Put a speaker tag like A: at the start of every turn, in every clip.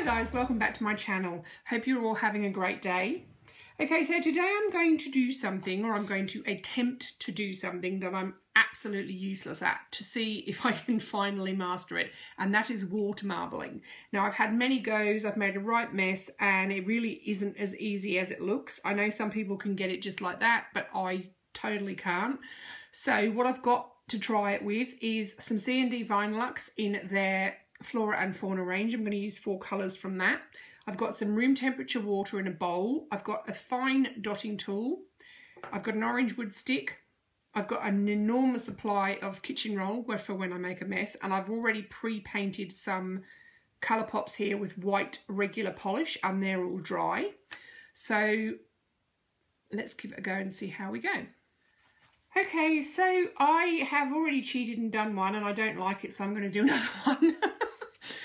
A: guys, welcome back to my channel. Hope you're all having a great day. Okay, so today I'm going to do something, or I'm going to attempt to do something that I'm absolutely useless at to see if I can finally master it, and that is water marbling. Now, I've had many goes, I've made a right mess, and it really isn't as easy as it looks. I know some people can get it just like that, but I totally can't. So what I've got to try it with is some CND Vinylux in their Flora and Fauna range. I'm going to use 4 colours from that. I've got some room temperature water in a bowl. I've got a fine dotting tool. I've got an orange wood stick. I've got an enormous supply of kitchen roll for when I make a mess, and I've already pre-painted some colour pops here with white regular polish, and they're all dry. So let's give it a go and see how we go. Okay, so I have already cheated and done one, and I don't like it, so I'm going to do another one.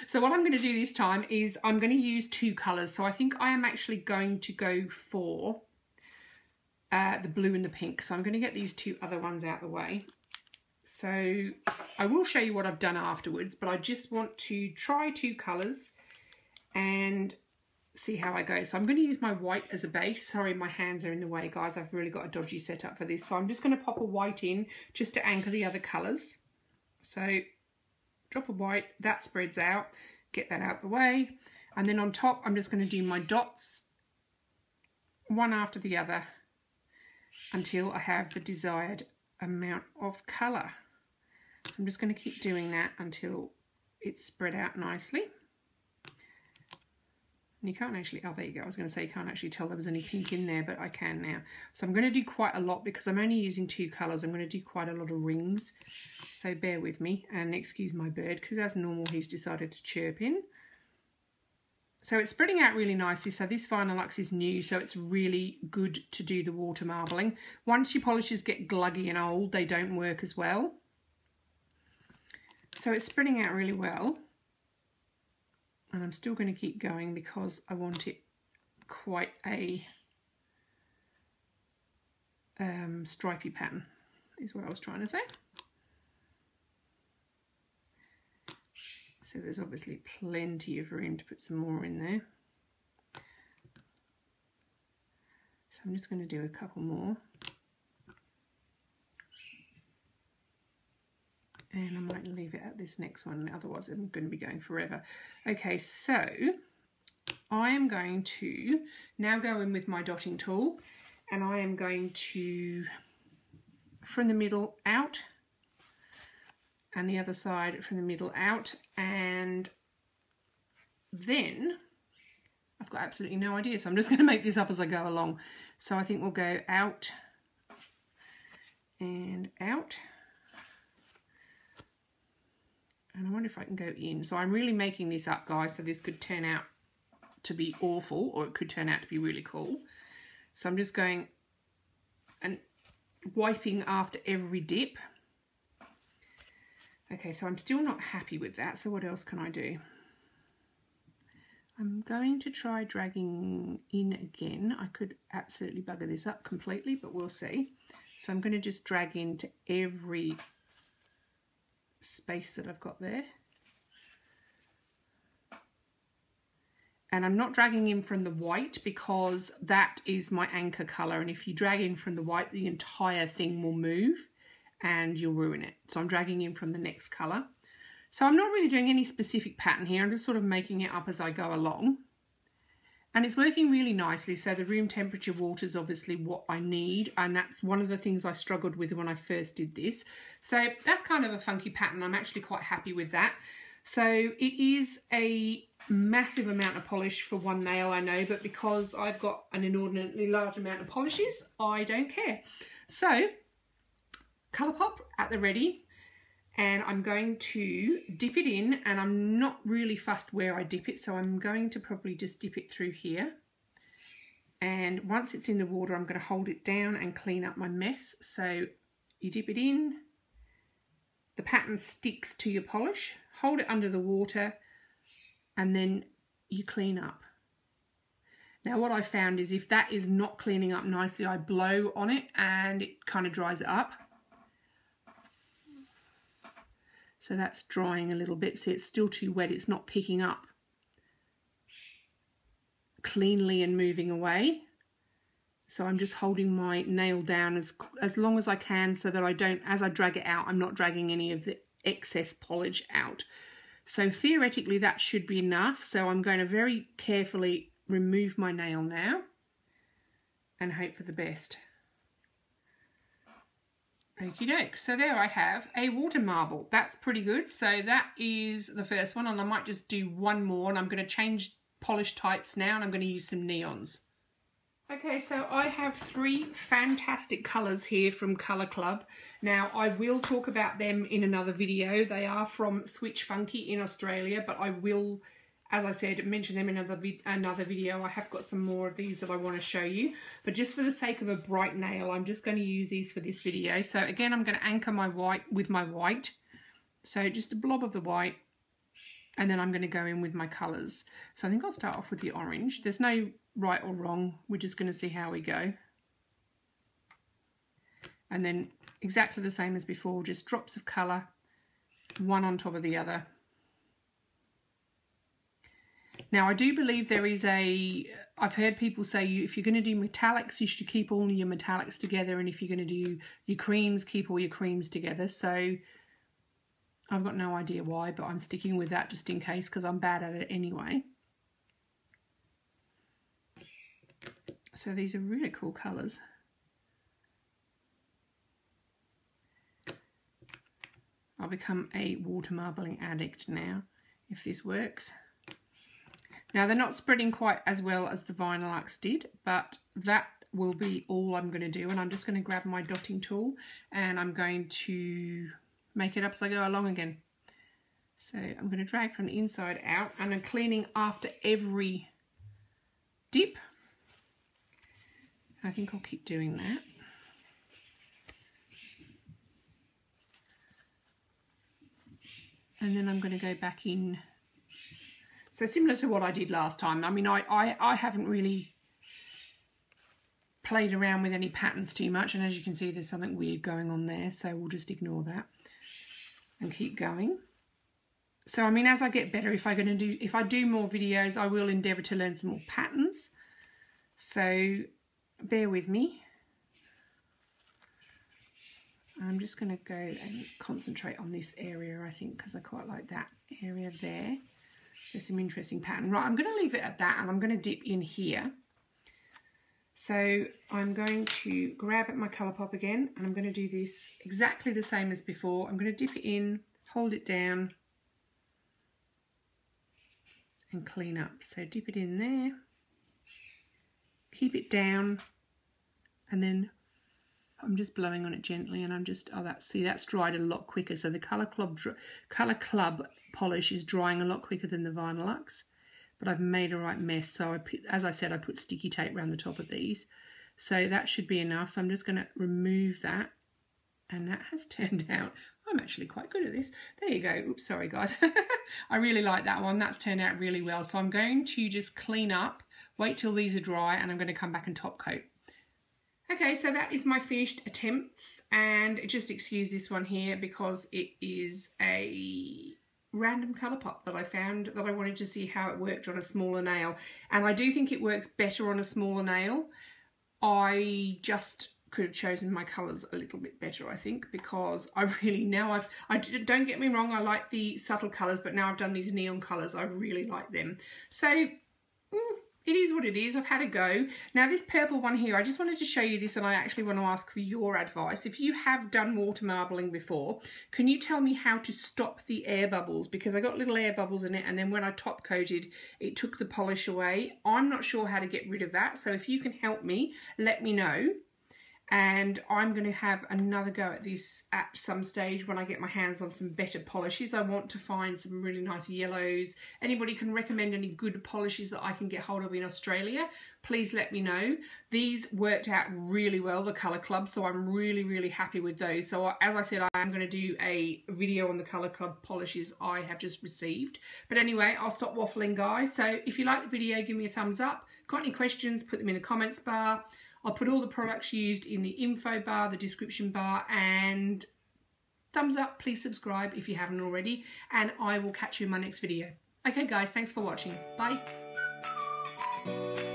A: So what I'm going to do this time is I'm going to use 2 colours. So I think I am actually going to go for the blue and the pink. So I'm going to get these 2 other ones out of the way. So I will show you what I've done afterwards, but I just want to try 2 colours and see how I go. So I'm going to use my white as a base. Sorry, my hands are in the way, guys. I've really got a dodgy setup for this. So I'm just going to pop a white in just to anchor the other colours. So drop of white, that spreads out, get that out the way, and then on top I'm just going to do my dots one after the other until I have the desired amount of colour. So I'm just going to keep doing that until it's spread out nicely. And you can't actually, oh there you go, I was going to say you can't actually tell there was any pink in there, but I can now. So I'm going to do quite a lot because I'm only using 2 colours. I'm going to do quite a lot of rings. So bear with me and excuse my bird, because as normal he's decided to chirp in. So it's spreading out really nicely. So this Vinylux is new, so it's really good to do the water marbling. Once your polishes get gluggy and old, they don't work as well. So it's spreading out really well. And I'm still going to keep going because I want it quite a stripy pattern, is what I was trying to say. So there's obviously plenty of room to put some more in there. So I'm just going to do a couple more. And I might leave it at this next one, otherwise I'm going to be going forever. Okay, so I am going to now go in with my dotting tool, and I am going to, from the middle out, and the other side from the middle out, and then I've got absolutely no idea, so I'm just going to make this up as I go along. So I think we'll go out and out. And I wonder if I can go in. So I'm really making this up, guys, so this could turn out to be awful, or it could turn out to be really cool. So I'm just going and wiping after every dip. Okay, so I'm still not happy with that, so what else can I do? I'm going to try dragging in again. I could absolutely bugger this up completely, but we'll see. So I'm going to just drag into every space that I've got there, and I'm not dragging in from the white because that is my anchor color, and if you drag in from the white, the entire thing will move and you'll ruin it. So I'm dragging in from the next color. So I'm not really doing any specific pattern here, I'm just sort of making it up as I go along, and it's working really nicely. So the room temperature water is obviously what I need, and that's one of the things I struggled with when I first did this. So that's kind of a funky pattern. I'm actually quite happy with that. So it is a massive amount of polish for one nail, I know, but because I've got an inordinately large amount of polishes, I don't care. So colour pop at the ready. And I'm going to dip it in, and I'm not really fussed where I dip it, so I'm going to probably just dip it through here. And once it's in the water, I'm going to hold it down and clean up my mess. So you dip it in, the pattern sticks to your polish, hold it under the water, and then you clean up. Now what I found is if that is not cleaning up nicely, I blow on it and it kind of dries it up. So that's drying a little bit. See, it's still too wet. It's not picking up cleanly and moving away. So I'm just holding my nail down as long as I can so that I don't, as I drag it out, I'm not dragging any of the excess polish out. So theoretically that should be enough. So I'm going to very carefully remove my nail now and hope for the best. Okie doke. So there I have a water marble. That's pretty good. So that is the first one, and I might just do one more, and I'm going to change polish types now, and I'm going to use some neons. Okay, so I have 3 fantastic colours here from Colour Club. Now, I will talk about them in another video. They are from Switch Funky in Australia, but I will, as I said, mention them in another video. I have got some more of these that I want to show you. But just for the sake of a bright nail, I'm just going to use these for this video. So again, I'm going to anchor my white with my white. So just a blob of the white. And then I'm going to go in with my colours. So I think I'll start off with the orange. There's no right or wrong. We're just going to see how we go. And then exactly the same as before, just drops of colour, one on top of the other. Now, I do believe there is I've heard people say if you're going to do metallics, you should keep all your metallics together. And if you're going to do your creams, keep all your creams together. So I've got no idea why, but I'm sticking with that just in case because I'm bad at it anyway. So these are really cool colours. I'll become a water marbling addict now, if this works. Now, they're not spreading quite as well as the Vinylux did, but that will be all I'm going to do. And I'm just going to grab my dotting tool and I'm going to make it up as I go along again. So I'm going to drag from the inside out, and I'm cleaning after every dip. I think I'll keep doing that. And then I'm going to go back in. So similar to what I did last time. I mean, I haven't really played around with any patterns too much, and as you can see, there's something weird going on there, so we'll just ignore that and keep going. So I mean, as I get better, if I do more videos, I will endeavour to learn some more patterns. So bear with me. I'm just going to go and concentrate on this area, I think, because I quite like that area there. There's some interesting pattern. Right, I'm going to leave it at that, and I'm going to dip in here. So I'm going to grab at my Colourpop again, and I'm going to do this exactly the same as before. I'm going to dip it in, hold it down, and clean up. So dip it in there, keep it down, and then I'm just blowing on it gently, and I'm just, that's dried a lot quicker. So the Colour Club polish is drying a lot quicker than the Vinylux, but I've made a right mess. So as I said, I put sticky tape around the top of these. So that should be enough. So I'm just going to remove that, and that has turned out, I'm actually quite good at this. There you go. Oops, sorry guys. I really like that one. That's turned out really well. So I'm going to just clean up, wait till these are dry, and I'm going to come back and top coat. Okay, so that is my finished attempts, and just excuse this one here because it is a random Colourpop that I found that I wanted to see how it worked on a smaller nail, and I do think it works better on a smaller nail. I just could have chosen my colours a little bit better, I think, because I really, don't get me wrong, I like the subtle colours, but now I've done these neon colours, I really like them. So it is what it is. I've had a go. Now this purple one here, I just wanted to show you this, and I actually want to ask for your advice. If you have done water marbling before, can you tell me how to stop the air bubbles? Because I got little air bubbles in it, and then when I top coated, it took the polish away. I'm not sure how to get rid of that. So if you can help me, let me know. And I'm going to have another go at this at some stage when I get my hands on some better polishes. I want to find some really nice yellows. Anybody can recommend any good polishes that I can get hold of in Australia, please let me know. These worked out really well, the Colour Club, so I'm really happy with those. So as I said, I am going to do a video on the Colour Club polishes I have just received. But anyway, I'll stop waffling, guys. So if you like the video, give me a thumbs up. Got any questions, put them in the comments bar. I'll put all the products used in the info bar, the description bar, and thumbs up. Please subscribe if you haven't already, and I will catch you in my next video. Okay guys, thanks for watching. Bye. Bye.